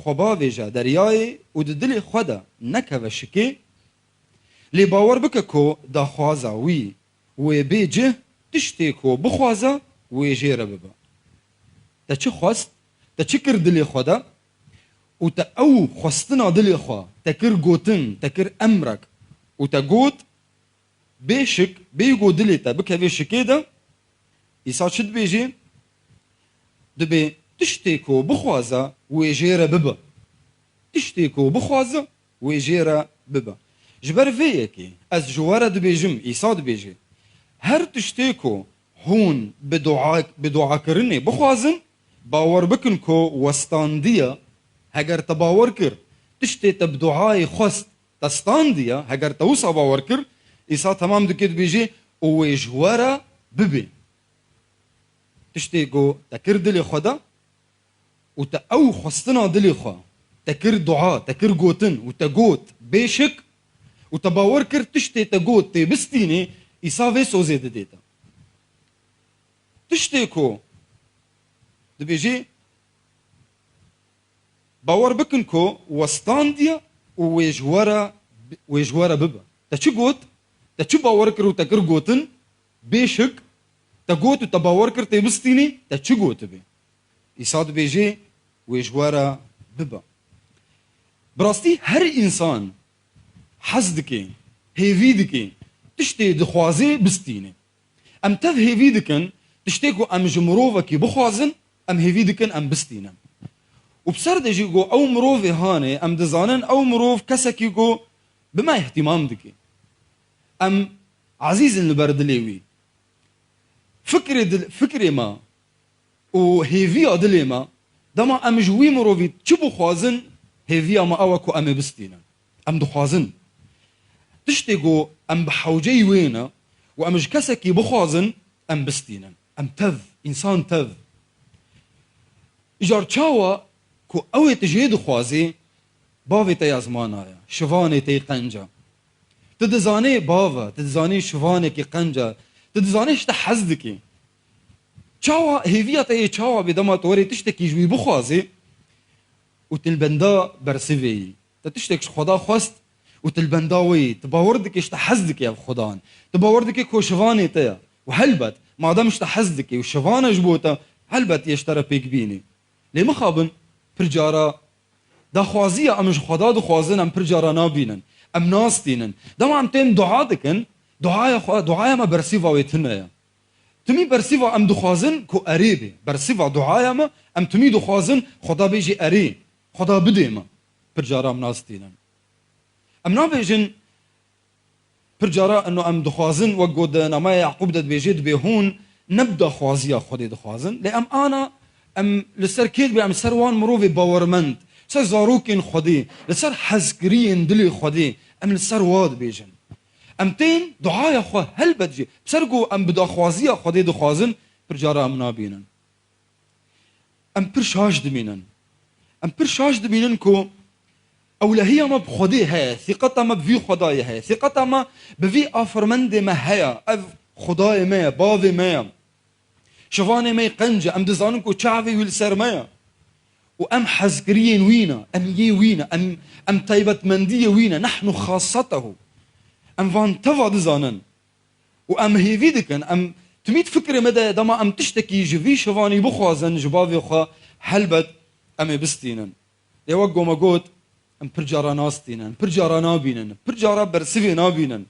خوبا ویجا دریای و دل خدا نکوه شکی لی باور بکه کو دا خوازا وی و بیجه تشتی کو بخوازا و جیره ببا تا چه خواست تا چه کر دل خدا و تا او خواستنا دل خوا تا کر گوتن تا کر امرک و تا گوت بیشک بیگو دلی تا بکوه شکی دا ایسا چد بیجی دبی تشتی کو بخوازا و جیره ببا تشتی کو بخوازا و جیره ببا جبر ویکی از جواره دبیجم ایسا دبیجی هر تشتی کو هون بدعا کرنی بخوازن باور بکن کو وستاندیا هگر تباور کر تشتی تبدعای خواست تستاندیا هگر توسا باور کر ایسا تمام دکید بیجی او جواره ببی تشتی کو تکر دلی خدا و تا او خواستنا دلی خوا تکر دعا تکر گوتن و تا گوت بیشک و تا باور کر تشتی تا گوت تی بستینی ایسا وی سوزیده دیتا تشتی کو دبیجی باور بکن کو وستاندیا و ویجوارا ببا تا چی گوت تا چی باور کر و تکر گوتن بیشک تا گوت و تا باور کر تی بستینی تا چی گوت بی ایسا دبیجی ویجوارا ببا براستی هر انسان حز دکی هیوی دکی تشتی دخوازی بستینی ام تف هیوی دکن تشتی کو ام جمروفا کی بخوازن ام هیوی دکن ام بستینن و بسر دجی کو او مروفی هانه ام دزانن او مروف کسکی کو بما اهتمام دکی ام عزیز لبردلیوی فکری ما و هیوی دلی ما دما ام جوی مروفی چی بخوازن هیوی ما او کو ام بستینن ام دخوازن تشتی کو ام بحوجی وینا و ام جکسکی بخوازن ام بستینن ام تذ انسان تذ اجار چاوا کو اوی تجید خوازی باوی تی ازمانایا شوانی تی قنجا تدزانی باوا تدزانی شوانی کی قنجا تدزانی شتا حزدکی چاوا هیویت ای چاوا بدما توری تشتکی جوی بخوازی و تلبندا برسوی تشتکش خدا خواست و تلبنداوی تباوردك اشتا حزدك يا خدان تباوردك كو شفاني تيا وهلبت ما دام اشتا حزدك وشفانه جبوتا هلبت يشترى بيك بيني ليه مخابن برجارا دا خوازية امش خدا دو خوازن ام برجارا نابينن ام ناستينن دام ام تين دعا دكن دعايا ما برسيفا ويتنيا تمي برسيفا ام دو خوازن كو اريبي برسيفا دعايا ما ام تمي دو خوازن خدا بيجي اري خدا بديما برجارا ام ناستينن ام نابيجن برجارا انه ام دخوازن وقود نما يعقوب دد بيجيد بهون نبدا خوازيا خدي دخوازن لام انا ام لسر كيد ام سروان مروفي باورمنت سر زاروكين خدي لسر حزكرين دلي خدي ام لسر واد بيجن ام تين دعايا خو هل بدجي بسرقو ام بدا خوازيا خدي دخوازن برجارا ام نابينن ام برشاش دمينن ام برشاش دمينن كو اولا هي ما بخدي هي ثقتها ما بفي خداي هي ثقتها ما بفي افرمند ما هي اف خداي ما باوي ما شواني ما قنجه ام دزانكو تشافي والسر ما وام حزكريين وينا ام يي وينا ام طيبه منديه وينا نحن خاصته ام فان تفا دزانن وام هيفيدكن ام تميت فكري مدى دما ام تشتكي جفي شواني بخوازن جبافي خا حلبت ام بستينن يوقو ما قوت ام برجارا ناستينن برجارا نابينن برجارا برسفي نابينن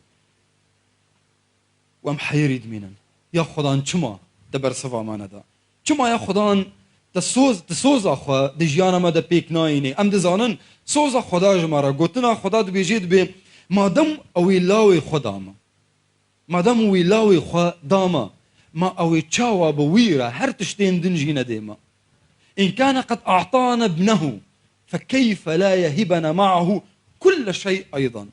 وام حيريد مينن يا خدان چما تبرسفا مانا دا چما يا خدان تسوز اخوا دجيانا ما دا بيك نايني ام دزانن سوز خدا جمارا قوتنا خدا بيجيد بي مادم اوي لاوي خداما مادم اوي لاوي خداما ما اوي چاوا بويرا هر تشتين دنجينا ديما ان كان قد اعطانا ابنه فكيف لا يهبنا معه كل شيء ايضا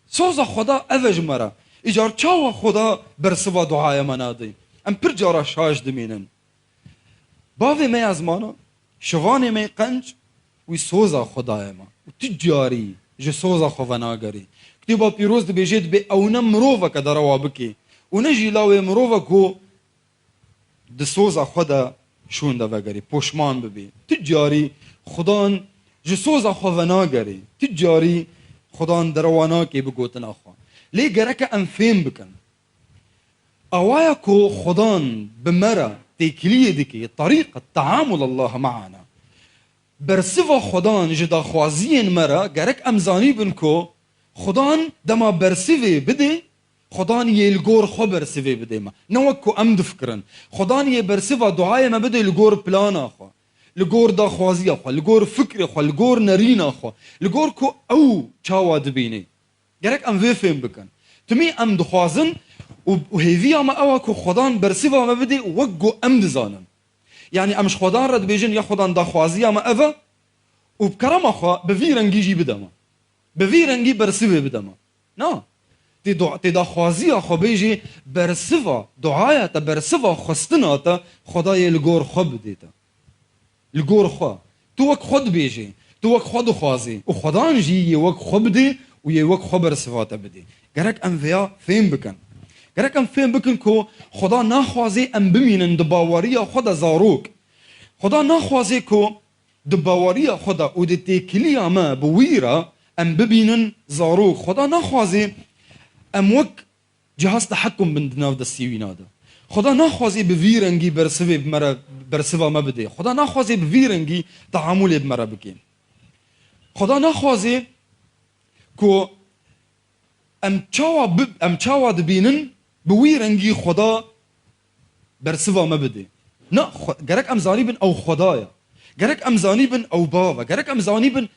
سوزا خدا اوج مرا اجار چاوا خدا برسوا دعايا منادي ام برجارا شاش دمينن باوي ما ازمانا شواني ما قنج وي سوزا خدايا ما وتجاري جو سوزا خوناغري كتبا بيروز دي بيجيد بي او نمروفا كدروا بكي ونجي لاوي مروفا كو د سوزا خدا شون دا وگري پوشمان ببي تجاري خدان جسوزا خوانا گری تجاری خدان دروانا که بگوتنا خوا لی گرک ام فهم بکن اوایا کو خدان بمرا تکلیه دکی طریقه تعامل الله معنا برسوا خدان جدا خوازین مرا گرک امزانی بن کو خدان دما برسوی بده خدان یه الگور خو برسوی بده ما نوکو ام دفکرن خدان یه برسوا دعای ما بده الگور پلانا خو لگور دا خوازی خو لگور فکر خو لگور نرینا خو لگور کو او چاوا دبینه گرک ام وی فهم بکن تمی ام دخوازن و هیوی اما او کو خدان برسوا ما بده وگو ام دزانن يعني امش خدان رد بيجن يا خدان دا خوازي اما افا وبكرم اخو بفي رنجي جي بدما بفي رنجي برسوي بدما نا تي دا خوازي اخو بيجي برسوا دعايا تا برسوا خستنا تا خداي الجور خو بديتا الجور خو تو وك خد بيجي تو وك خد خوازي وخدان جي وك خو بدي ويوك خو برسوا تا بدي قالك ام فيا فين بكن گرک ام فهم بکن کو خدا نخوازه ام بمینن دباوری خدا زاروک خدا نخوازه کو دباوری خدا و دتکلی ما بویرا ام ببینن زاروک خدا نخوازه ام وک جهاز تحکم بندناو دستیوینا ده خدا نخوازه بویرنگی برسوی بمرا برسوا ما بده خدا نخوازه بویرنگی تعامل بمرا بکن خدا نخوازه کو ام چاوا دبینن بوی رنگی خدا برسوا ما بده نه گرک ام زانی بن او خدایا گرک ام زانی بن او بابا گرک ام زانی بن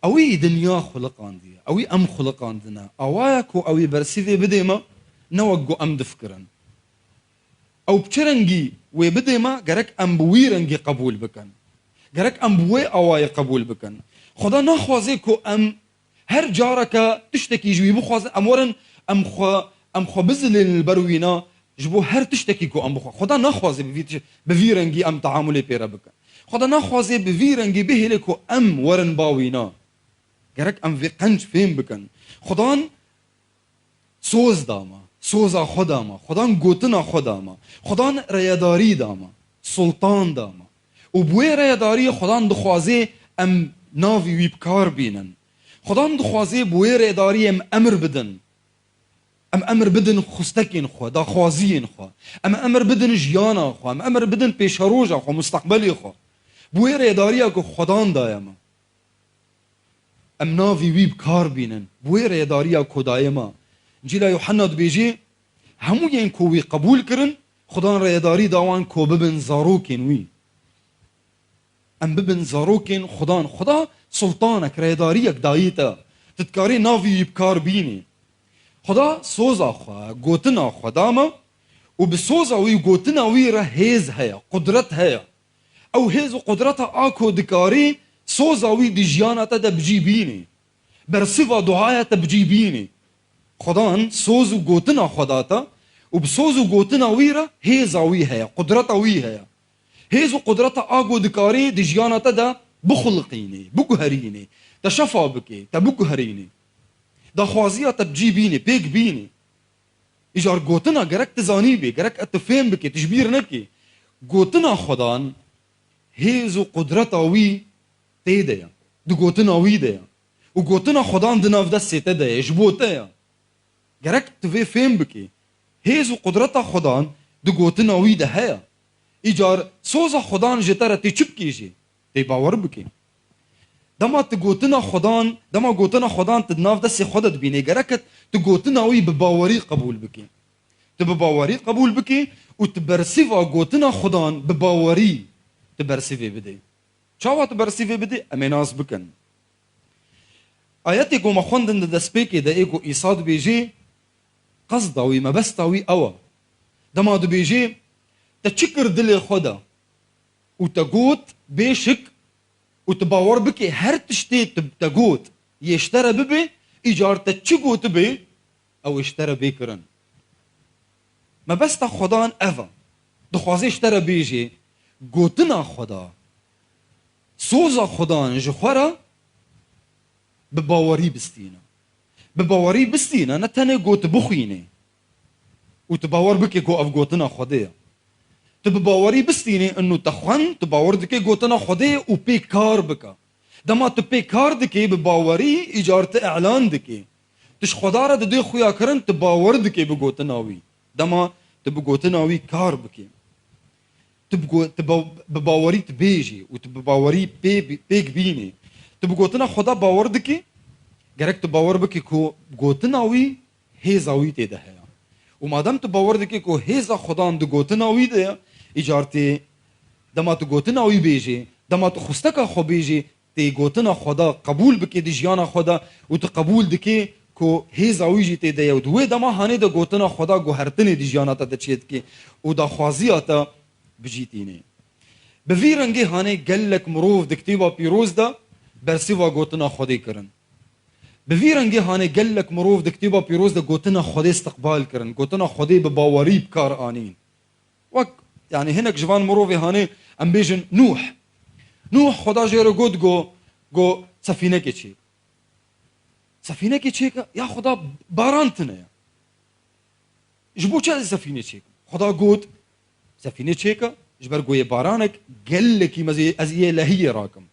اوی دنیا خلقان دی اوی ام خلقان دنا اوایا کو اوی برسوا بده ما نوگو ام دفکرن او بچرنگی و بده ما گرک ام بوی رنگی قبول بکن گرک ام بوی اوایا قبول بکن خدا نخوازه کو ام هر جارك تشتكي جوي بخواز امورن ام خو بزل البروينا جبو هر تشتكي كو ام بخوا خدا نخوازي بفيرنجي ام تعاملي بيرا بك خدا نخوازي بفيرنجي بهلكو ام ورن باوينا گرك ام في قنج فين بكن خدان سوز داما سوزا خداما خدان گوتنا خداما خدان رياداري داما سلطان داما وبوي رياداري خدان دخوازي ام نافي ويبكار بينن خدان دخوازي بوير اداري ام امر بدن ام امر بدن خستكين خو دا خوازين خو ام امر بدن جيانا خو ام امر بدن بيشروجا خو مستقبلي خو بوير اداري كو خدان دايما ام نافي ويب كار بينن بوير اداري كو دايما جيلا يوحنا بيجي همو ين كو قبول كرن خدان ريداري داوان كو ببن زاروكين وي ام ببن زاروكين خدان خدا سلطانك ريداريك دايتا تتكاري نافي بكار بيني خدا سوزا خوا قوتنا خداما وبسوزا وي قوتنا ويرا هيز هيا قدرت هيا او هيز قدرتها اكو دكاري سوزا وي دي جياناتا دا بجيبيني برسفا دعاياتا بجيبيني خدان سوزو قوتنا خداتا وبسوزو قوتنا ويرا هيزا وي هيا قدرتها وي هيا هيزو قدرتها اكو دكاري دي جياناتا دا بخلقيني بقهريني تشفى بكي تبقهريني دا خوازية تبجيبيني بيك بيني إجار قوتنا قرك تزاني بي قرك اتفهم بكي تجبير نكي قوتنا خدان هيزو قدرتا وي تيديا دو قوتنا وي ديا وقوتنا خدان دناف دسي تيديا جبوتيا قرك تفهم بكي هيزو قدرتا خدان دو قوتنا وي دهيا إجار سوزا خدان جتارا تيچبكي جي تي باور بكي دما تقوتنا خدان دما قوتنا خدان تدناف دسي خدت بيني قركت تقوتنا وي بباوري قبول بكي تبباوري قبول بكي وتبرسيفا قوتنا خدان بباوري تبرسيفي بدي شاوا تبرسيفي بدي اميناس بكن آياتي قوما خوندن دا سبيكي دا ايكو إيصاد بيجي قصداوي ما بستاوي اوا دما دو بيجي تشكر دلي خدا وتقوت بيشك وتباور بكي هر تشتي تقوت يشترى ببي إيجار تشقوت بي أو اشترى بيكرن ما بس تا خدان أفا دخوازي اشترى بيجي قوتنا خدا سوزا خدان جخورا بباوري بستينا بباوري بستينا نتاني قوت بخيني وتباور بكي قو أف قوتنا خديا تباوري بستيني انه تخوان تباور دكي قوتنا خدي وبي كار بكا دما تو پی کار دکی به باوری ایجارت اعلان دکی تش خدا را دوی خویا کرن تو باور دکی به گوتناوی دما تو به گوتناوی کار بکی تو به باوری تبیجی و تو به باوری پیک بینی تو به گوتنا خدا باور دکی گرک تو باور بکی کو گوتناوی هیزاوی تیده هیا و مادام تو باور دکی کو هیزا خدا هم دو گوتناوی ده ایجارتی دما تو گوتناوی بیجی دما تو خستکا خو بیجی تی گوتنا خدا قبول بکی دی جیانا خدا و تو قبول دکی کو هیزاوی جی تی ده و دوی دما هانه دا گوتنا خدا گوهرتنی دی جیانا تا دا چید کی و دا خوازیاتا بجیتینه بوی رنگی هانه گلک مروف دکتیبا پیروز دا برسیوا گوتنا خودی کرن بوی رنگی هانه گلک مروف دکتیبا پیروز دا گوتنا خودی استقبال کرن گوتنا خودی بباوری بکار آنین وک يعني هناك جوان مروفي هاني ام بيجن نوح خدا جيرو گود گو سفينه کی چی سفينه کی چی يا خدا باران تنه جبو چه سفينه چی خدا گود سفينه چی جبر گو بارانك قال لك مزي از لهي راكم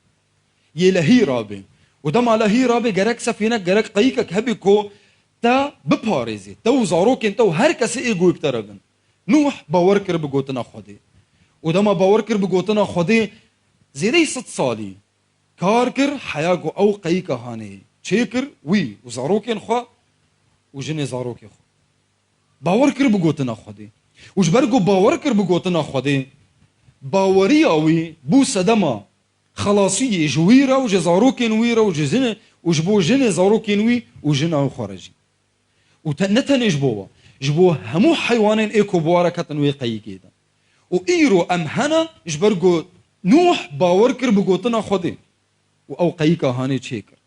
لهي رابي ودم على لهي رابي گرك سفينه گرك قيكك هبكو تا بپاريزي تو زاروك انتو هر کس ایگو اکترگن نوح باور کر بگوتنا خودی و دما باور کر بگوتنا خودی زیده 6 سالی کار کر حیاگو او قی کهانه چه کر وی و زاروکین خوا و جن زاروکی خوا باور کر بگوتنا خودی و جبرگو باور کر بگوتنا خودی باوری اوی بو سدما خلاصی جویرا و جزاروکین ویرا و جزنه و جبو جن زاروکین وی و جن او خارجی و نتنج بوا جبو همو حيوانين ايكو بواركتن ويقي كيدا و ايرو امهنا جبرگو نوح باور کر بگوتنا خودی و او قيكا هاني تشيكر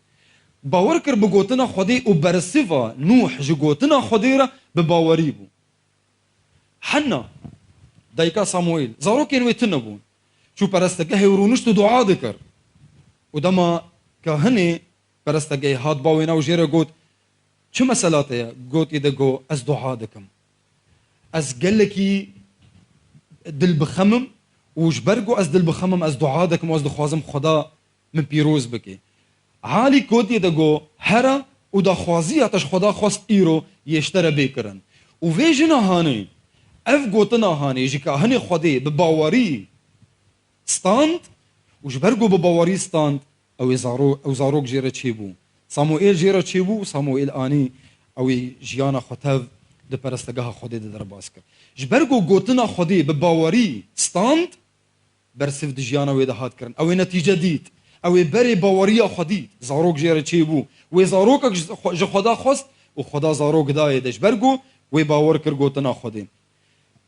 باور کر بگوتنا خودی و برسيفا نوح جگوتنا خودی را بباوري بو حنا دايكا صاموئيل زاروكين ويتنبون شو پرستگه ورونشت دعا دكر و دما كهني پرستگه هات باوينا و جيرا گوت چه مسئلاته گوت ایده گو از دعا دکم از گلکی دل بخمم و جبرگو از دل بخمم از دعا دکم و از دخوازم خدا من پیروز بکی عالی گوت ایده گو هره و دا خوازی اتش خدا خواست ایرو یشتره بکرن و ویجنا هانی اف گوتنا هانی جکا هنی خودی بباوری ستاند و جبرگو بباوری ستاند او زاروک جیره چی بو صاموئيل جيرا تشيبو صاموئيل آني اوي جيانا خطاف دي پرستگاه خودي دي درباس كر جبرگو گوتنا خودي بباوري ستاند برسف دي جيانا ويدا هات کرن اوي نتيجة ديت اوي بري باوريا خودي زاروك جيرا تشيبو وي زاروكك جو خدا خواست و خدا زاروك داي دي جبرگو وي باور كر گوتنا خودي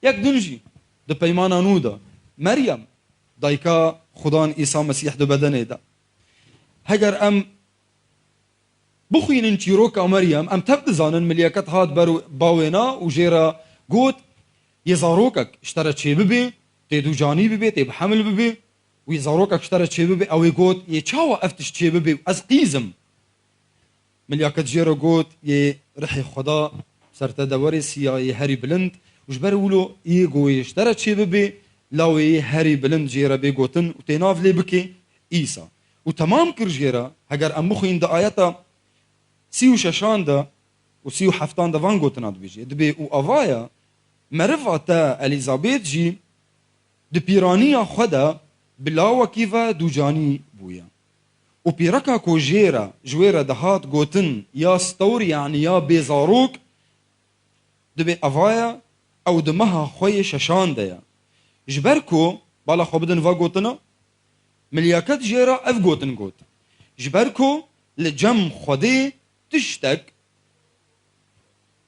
يك دنجي دي پیمانا نودا مريم دايكا خدان عيسى مسيح دو بدنه دا هگر ام بخوين چیروکا مریم ام تب دزانن ملیاکت هات برو باوینا و جیرا گوت یزاروکک اشترى چه ببی تیدو جانی ببی تیب حمل ببی و یزاروکک اشترى چه ببی اوی گوت یه چاوا افتش چه ببی از قیزم ملیاکت جیرا گوت یه رحی خدا سرتا دوری سیایی هری بلند و جبر ولو یه گوی اشترى چه ببی لاوی هری بلند جیرا بی گوتن و تیناف لی بکی ایسا و تمام کر جیرا اگر ام بخوین دا آیتا 36 دا و 37 دا وان گوتنات بیجی دبی و آوایا مرفا تا الیزابیت جی د پیرانیا خدا بلا وکیفا دو جانی بویا و پیرکا کو جیرا جویرا دهات گوتن یا ستور یعنی یا بیزاروک دبی آوایا او دمها خوی ششان دیا جبرکو بالا خوبدن و گوتنا ملیاکت جیرا اف گوتن گوت جبرکو لجم خودی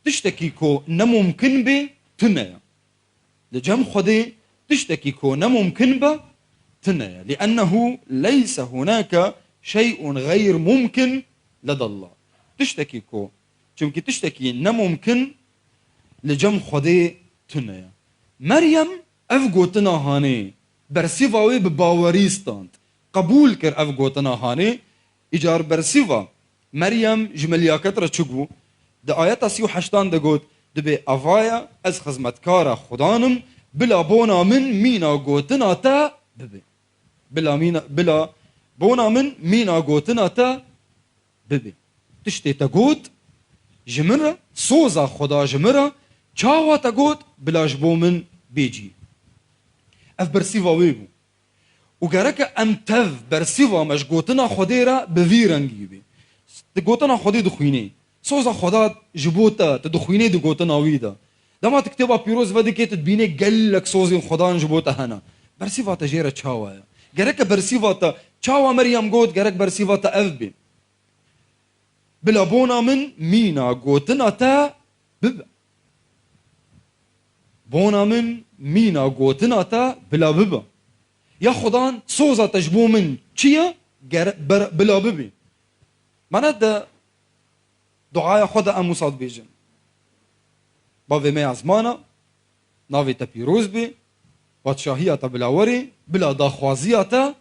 تشتكي كو نممكن به تنيا لجم خدي تشتكي كو نممكن به تنيا لأنه ليس هناك شيء غير ممكن لدى الله تشتكي كو چونكي تشتكي نممكن لجم خدي تنيا مريم افغوتنا هاني برسيفاوي بباوريستاند قبول كر افغوتنا هاني اجار برسيفا مريم جملياكت را چگو ده آيات 38 ده گوت دبي افايا از خدمتكار خدانم بلا بونا من مينا گوتنا تا ببي بلا بونا من مينا گوتنا تا ببی تشتی تا گوت جمره سوزا خدا جمره چاوا تا گوت بلاش بو من بیجی اف برسیوا ویبو و گرک ام تف برسیوا مش گوتنا خودی را بوی رنگی بی گوتنا خودی دخوینه سوزا خدا جبوتا تدخوینه دو گوتنا ویدا دما تكتبها بيروز بدي كي تبيني قال لك صوزي خدان جبوتها هنا برسيفا تجيرة تشاوا جرك برسيفا تشاوا مريم جود جرك برسيفا تأفبي بلا بونا من مينا جوتنا تا بب بونا من مينا جوتنا تا بلا بب يا خدان صوزا تجبو من تشيا بلا ببي معناتها دعاء خدا ام مصاد بيجن باوی می ازمانا ناوی تا پیروز بی بادشاهی تا بلاوری بلا داخوازی تا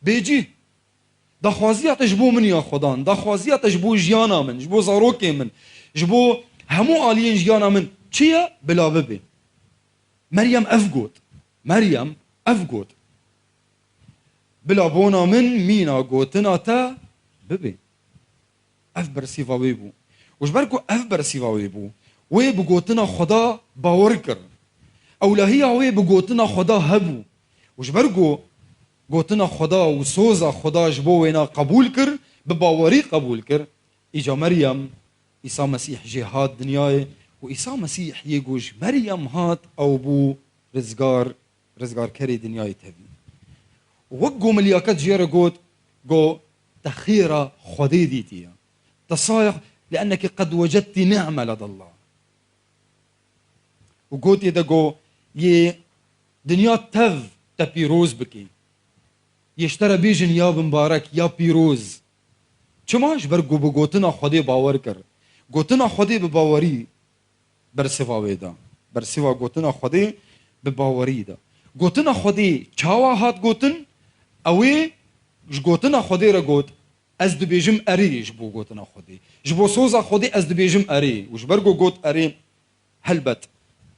بیجی داخوازی تا جبو من یا خدان داخوازی تا جبو جیانا من جبو زاروکی من جبو همو آلین جیانا من چیه بلا ببی مریم افگوت مریم افگوت بلا بونا من مینا گوتنا تا ببی اف برسیفا ویبو وجبرکو اف برسیفا ویبو وی بگوتنا خدا باور کر اولهیه وی بگوتنا خدا هبو وجبرگو گوتنا خدا و سوزا خدا جبو وینا قبول کر بباوری قبول کر ایجا مریم عیسی مسیح جهاد دنیای و عیسی مسیح یگوش مریم هات او بو رزگار کری دنیای تبی وقو ملیاکت جیر گوت گو تخير خدي ديتيا تصايح لأنك قد وجدت نعمة لدى الله وقلت يدقو يه دنيا تف تبيروز بكي يشترى بيجن يا مبارك يا بيروز چماش برگو بگوتنا خدي باور کر گوتنا خدي بباوري برسوا ويدا برسوا گوتنا خدي بباوري دا گوتنا خدي چاوا هات گوتن اوي گوتنا خدي را گوت از دبيجم اري جبو گوتنا خدي جبو سوزا خدي از دبيجم اري وش برگو گوت اري هلبت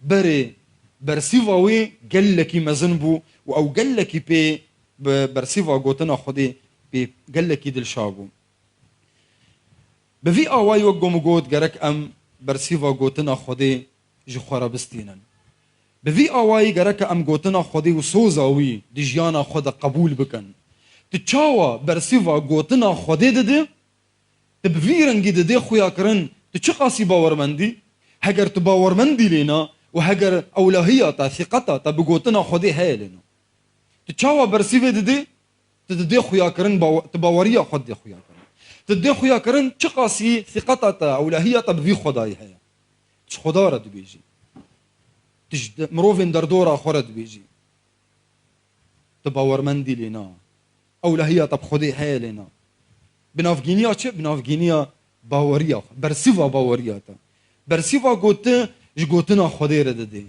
بري برسيفاوي قال لك مزنبو او قال لك بي برسيفا گوتنا خدي بي قال لك دل شابو بفي اواي وقو مقود قرك ام برسيفا گوتنا خدي جو خرابستينن بفي اواي قرك ام گوتنا خدي وسوزاوي دي جيانا خدا قبول بكن تچاوا برسيفا گوتنا خدي دده تبفي رنگي دده خويا كرن تچقاسي باورمندي هجر تباورمندي لنا وهجر اولهية ثقتا تبقوتنا خدي هاي لنا تچاوا برسيفا دده تدده خويا كرن تباوريا خدي خويا كرن تدده خويا كرن چقاسي ثقتا اولهية تبفي خداي هاي تش خدا رد بيجي تش مروفين دردورا خورد بيجي تباورمندي لنا اولهية تب خدي هاي لنا بنافجينيا چه بنافجينيا باوريا برسيفا باوريا تا برسيفا گوت جگوتنا خدي رد دي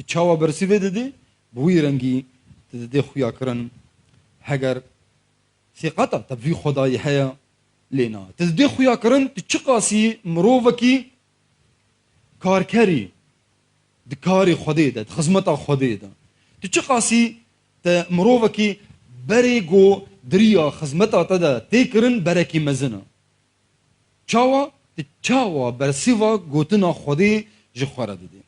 تشاوا برسيفا ددي بوي رنگي تدده خويا كرن هجر ثقتا تبفي خداي هاي لنا تدده خويا كرن تچقاسي مروفكي کارکری دکاری خودی ده خدمت خودی ده تو چه قاسی ت مروه کی بری گو دریا خدمت تا تکرن برکی مزنه چاوا برسیوا گوتنا خودی جخوره ده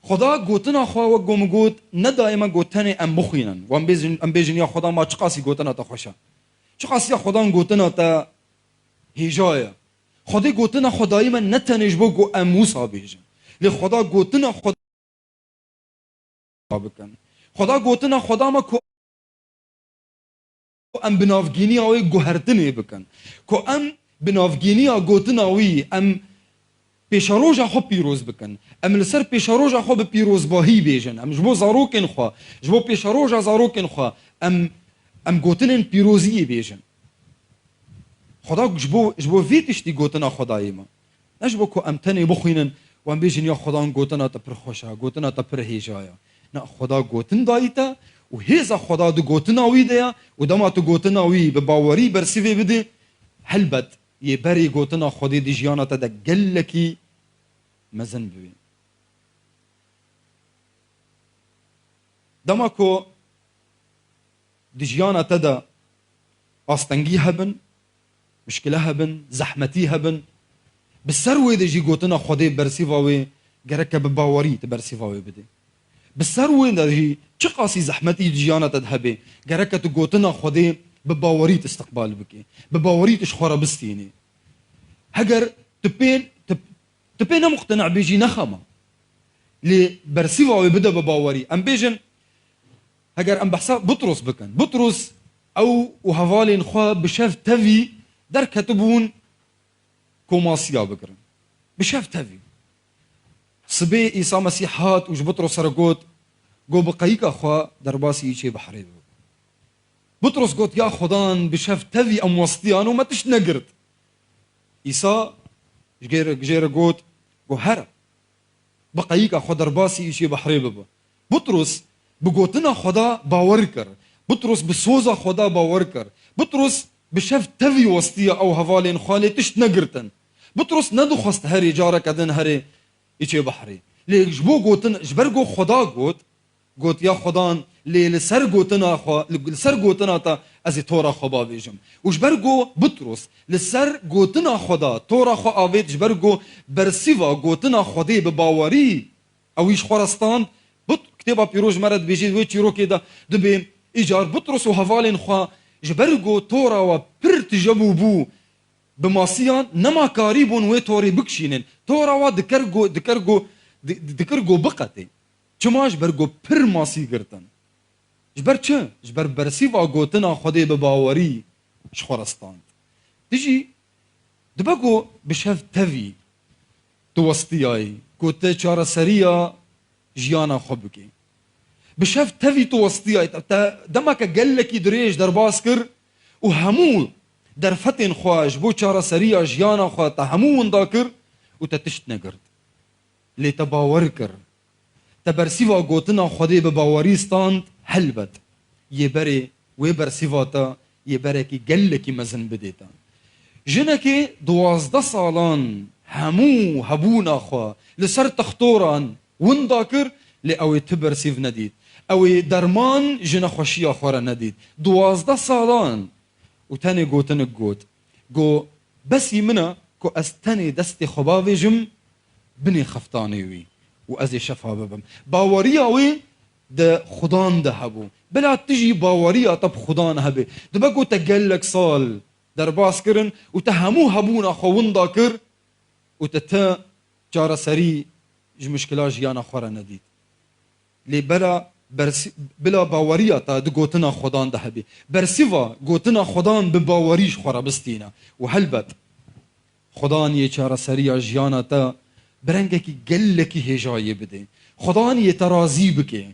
خدا گوتنا خوا و گم گوت نه دائما گوتنه ام بخوینن و ام بیجن یا خدا ما چه قاسی گوتنا تا خوشه چه قاسی خدا گوتنا تا هجايه خدا گوتنا خدایی من نتنش بگو اموسا بیجن لی خدا گوتنا خدا بکن خدا گوتنا خدا ما کو ام بنافگینی آوی گوهرتنی بکن کو ام بنافگینی گوتنا وی ام پیشاروجا خو پیروز بکن ام لسر پیشاروجا خو به پیروز باهی بیجن ام جبو زاروکن خو جبو پیشاروجا زاروکن خو ام گوتنن پیروزی بیجن خدا جبو فيتش دي گوتنا خدای ما نجبو کو امتنی بخوینن و ام بیجن یا خدا گوتنا تا پر خوشا گوتنا تا پر هیجایا نه خدا گوتن دایتا و هیزا خدا دو گوتنا وی دیا و دما تو گوتنا وی به باوری برسیوی بده هلبت یه بری گوتنا خودی دی جیانا تا دا گلکی مزن ببین دما کو دی جیانا تا دا آستنگی هبن، مشکله هبن، زحمتی هبن. بسروی دجی گوتنا خودی برسیواوی گرک به باوری تبرسیواوی بده. بسروی دجی چه قاسی زحمتی جیانت هبه گرک تو گوتنا خودی به باوری استقبال بکی، به باوری تشخورا بستینی. هگر تبين مقتنع بيجي نخمة لي برسيفا بدا بباوري ام بيجن هجر ام بحساب بطرس بكن بطرس او وهفالين خوا بشاف تفي در كتبون كوماسيا بكرن بشاف تفي صبي عيسى مسيح هات وج بطرس رقوت جو بقيك خوا درباسي يجي بحري بطرس قوت يا خدان بشاف تفي ام وسطيان وما تش نقرت عيسى جير قوت جو هرب بقيك خود درباسي يجي بحري بابا بطرس بقوتنا خدا باور كر بطرس بسوزا خدا باور كر بطرس بشاف تفي وسطية او هفالين خالي تش نقرتن بطرس ندو خست هري جارك ادن هري يجي بحري ليك جبو قوتنا جبرقو خدا قوت يا خدان لي لسر قوتنا خوا لسر قوتنا تا ازي تورا خبا بيجم وجبرقو بطرس لسر قوتنا خدا تورا خوا آويت جبرقو برسيفا قوتنا خدي بباوري او يش خورستان كتابا بيروج مرد بيجي ويتشي روكي دا دبي ايجار بطرس وهفالين خوا جبرقو تورا وبرت جبو بو بماسيان نما كاريبون ويتوري بكشينن تورا ودكرقو بقتي چماش برگو پر ماسی گرتن جبر چه؟ جبر برسیوا گوتنا خودی بباوری شخورستان تجي دبگو بشف تفي توستیای گوته چاره سریا جیانا خوبکی بشف تفي توستیای دمک گلکی دریج در باس کر و همو در فتن خواج بو چاره سریا جیانا خوا تا همو وندا کر و تتشت نگرد لی تباور کر تبرسيفا قوتنا خدي بباوريستان هلبت يبري ويبرسيفاتا يبركي قلكي مزن بديتا جنكي 12 صالان همو هبونا خوا لسر تختوران ونداكر لأوي تبرسيف نديد أوي درمان جنا خوشيا خورا نديد 12 صالان وتاني قوتن قوت قو بس يمنا كو استني دستي خبابي جم بني خفتانيوي وازي شفها ببم باوريا وي ده خدان ده هبو بلا تجي باوريا طب خدان هبي دبقو تقلك صال درباس كرن وتهمو هبونا خوون داكر وتتا جارة سري مشكلة جيانا خورا نديد لي بلا باوريا تا دقوتنا خدان ده هبي برسيفا قوتنا خدان بباوريش خورا بستينا وهلبت خدان يه جارة سري جيانا تا برنگکی گلکی هجایی بده خدانی ترازی بکه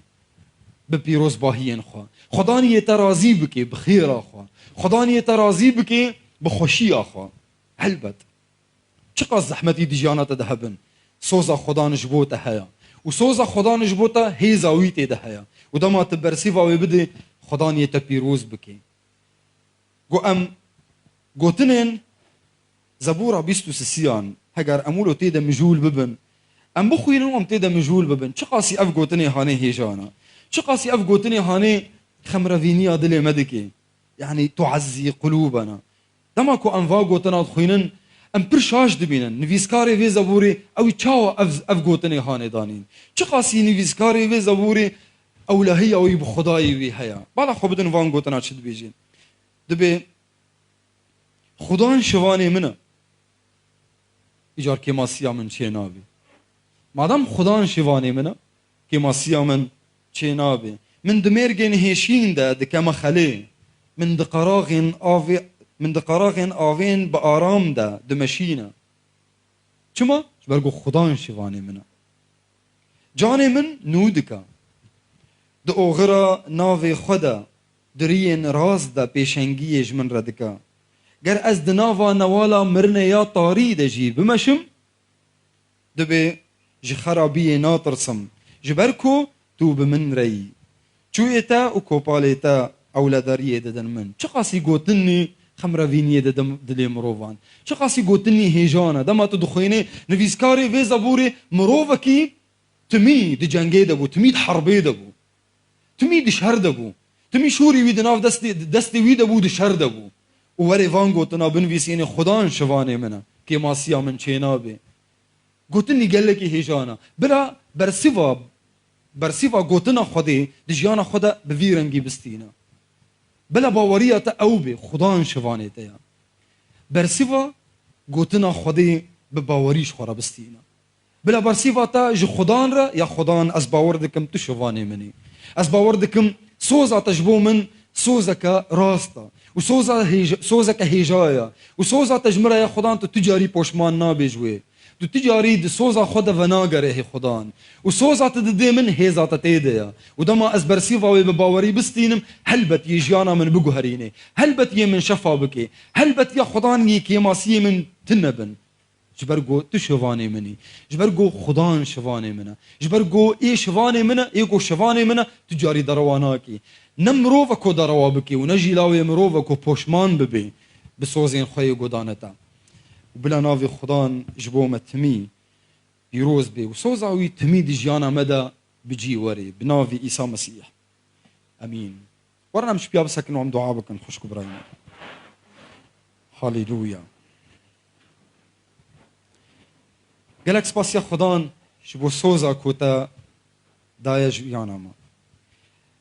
به پیروز باهین خوا خدانی ترازی بکه بخیر خوا خدانی ترازی بکه بخوشی خوا هلبت چقدر زحمتی دی جانت دهبن سوزا خدان جبوت هيا وسوزا خدان جبوتا هيزاويت ده هيا ودما تبرسيفا وبده خدانی تپیروز بکه گو ام گوتنن زبورا 23 هجر أمولو تيدا مجول ببن أم بخوين أم تيدا مجول ببن شقاسي أفقوتني هاني هيجانا شقاسي أفقوتني هاني خمرفينيا دلي مدكي يعني تعزي قلوبنا دماكو أنفاقوتنا خوينن أم برشاش دبينن نفيسكاري في زبوري أو تشاو أفقوتني هاني دانين شقاسي نفيسكاري في زبوري أو لهي أو بخداي في هيا بالا خو بدن فانقوتنا شد بيجين دبي خدان شواني منه ایجار که ماسیا من چه نابی مادام خدان شیوانی منه که ماسیا من چه نابی من دمرگن هشین ده دکم خلی من دقراغن آوین با آرام ده دمشینه چما؟ برگو خدان شیوانی منه جان من نودکا ده اوغرا ناوی خدا درین راز ده پیشنگیش من ردکا گر از دناوا نوالا مرنه یا طاری دجی بمشم دبی جی خرابی ناترسم جبرکو تو بمن ری چویتا و کوپالیتا اولاداریه ددن من چه قاسی گوتنی خمروینیه دلی مروفان چه قاسی گوتنی هیجانه دما تو دخوینه نویسکاری وی زبوری مروفکی تمی دی جنگه دبو تمی دی حربه دبو تمی دی شهر دبو تمی شوری وی دناف دستی وی دبو دی شهر دبو و وری وان گوتنا بنویسین خدان شوانه منه که ماسیا من چینابه گوتنی گله که هیجانا برا برسیوا گوتنا خودی دجیانا خدا به ویرنگی بستینا بلا باوریت او به خدان شوانه تیا برسیوا گوتنا خودی به باوریش خورا بستینا بلا برسیوا تا ج خدان را یا خدان از باور دکم تو شوانه منی از باور دکم سوزا تجبو من سوزك راستا وسوزك هيجايا وسوزا تجمرة يا خدان تو تجاري بوشمان نابجوي تو تجاري دي سوزا خدا وناغره هي خدان وسوزا تدي من هيزا تتيديا ودما ازبرسيفا وبباوري بستينم هلبت يجيانا من بقهريني هلبت ي من شفابكي هلبت يا خدان يكي ماسي من تنبن جبرگو تو شوانه منی جبرگو خدان شوانه منه جبرگو ای شوانه منه ای گو شوانه منه تجاری دروانا کی نمروف کو دروا بکی و نجیلاوی مروف کو پوشمان ببی بسوزین خوی گودانتا وبلا ناوی خدان جبو متمی پیروز بی و سوزاوی تمی دی جیانا مدا بجی وری بناوی عیسی مسیح امین ورنا مش بیا بسکن و عم دعا بکن خوشکو برایم هاليلويا قالك سباس يا خدان شبو سوزا كوتا دايا جيانا ما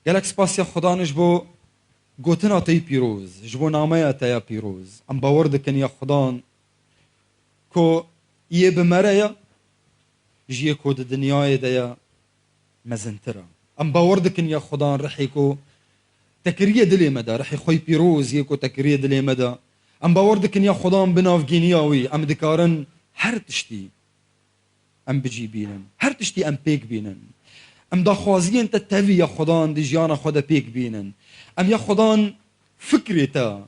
قالك سباس يا خدان جبو قوتنا تي بيروز جبو نامايا تي بيروز ام باوردكن يا خدان كو يه بمرايا جيه كود الدنيا دايا مزنترا ام باوردكن يا خدان رحيكو تكريه دلي مدى رحي خوي بيروز يكو تكريه دلي مدى ام باوردكن يا خدان بناف جينياوي ام دكارن هر تشتي ام بجي بينن هر تشتي ام بيك بينن ام داخوازين تتوي يا خدان دي جيانا خدا بيك بينن ام يا خدان فكرتا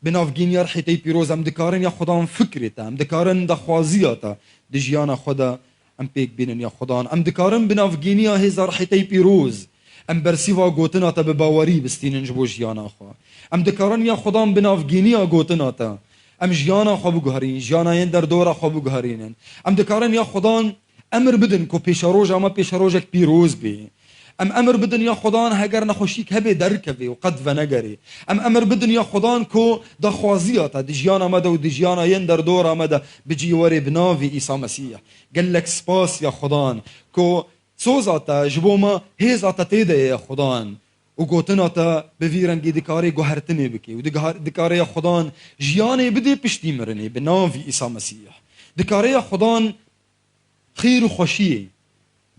بناف جينيا رحي تي بيروز ام دكارن يا خدان فكرتا ام دكارن داخوازياتا دي جيانا خدا ام بيك بينن يا خدان ام دكارن بناف جينيا هيزا رحي تي بيروز ام برسيفا قوتنا تا بباوري بستينن جبو جيانا خوا ام دكارن يا خدان بناف جينيا قوتنا تا ام جيانا خو بگهرین جيانا يندر دورا خو بگهرینن ام دكارن يا خدان امر بدن کو پیشروج اما پیشروجك پیروز بی ام امر بدن يا خدان هگر نخوشیک هبه درکوی و قد و نگری ام امر بدن يا خدان کو دخوازیات دی جيانا مدا و دی جيانا يندر دورا مدا بجي وري بناوي عيسى مسيح قال لك سباس يا خدان کو سوزاتا جبوما هيزاتا تيدا يا خدان و گوتنا تا بویرنگی دکاری گوهرتنی بکی و دکاری خدان جیانی بده پشتی مرنی به ناوی عیسی مسیح دکاری خدان خیر و خوشیه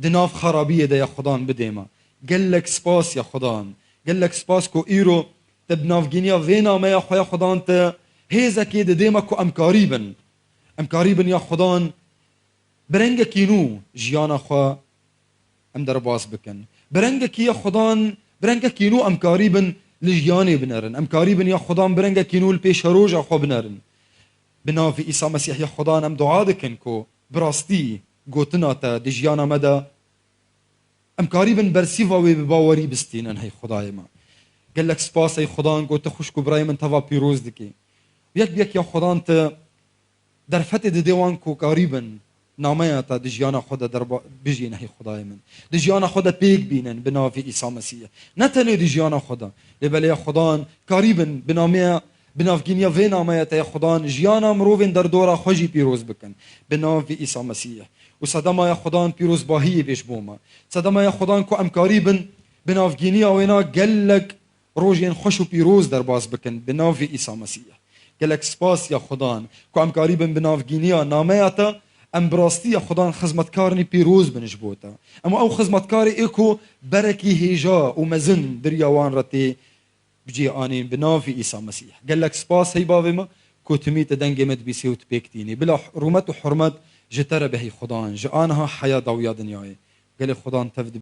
دناف خرابیه ده یا خدان بده ما قال لك سپاس یا خدان قال لك سپاس کو ایرو تبناف گینیا وینا ما یا خویا خدان تا هیزا که ده دیما کو ام قریبن یا خدان برنگ کینو جیانا خوا ام در باز بکن برنگ کی یا خدان برنگا كينو ام قريبا لجياني بنرن ام قريبا يا خدان برنگا كينو البيش روجا خو بنرن بنا في عيسى مسيح يا خدان ام دعا دكن كو براستي قوتنا تا دجيانا مدى ام قريبا برسيفا وبباوري بستينن هي خداي ما قال لك سباس يا خدان قوت خشكو براي من توا بيروز دكي وياك بيك يا خدان تا درفت ديوان كو قريبا نامه تا دجیانا خدا دربا بجی نهی خدای من دجیانا خدا پیک بینن بناوی عیسی مسیح نه تنها دجیانا خدا لبلی خدا قریبن بنامه بنافگینیا و نامه تا خدا جیانا مروین در دورا خوشی پیروز بکن بناوی عیسی مسیح و صدما یا خدا پیروز باهی بیش بوما صدما یا خدا کو ام قریبن بنافگینیا وینا گلک روزین خوش و پیروز در باز بکن بناوی عیسی مسیح گلک سپاس یا خدا کو ام قریبن بنافگینیا نامه تا ام براستی خدان خدمتکارنی پیروز بنجبوتا اما او خدمتکاری ایکو برکی هیجا و مزن دریاوان رتی بجی آنین بنافی عیسی مسیح قال لك سپاس هی باوی ما کوتمی تدنگ مد بیسی و تبیکتینی بلا رومت و حرمت جتر بهی خدان جانها حیا داویا دنیای قال خدان تفد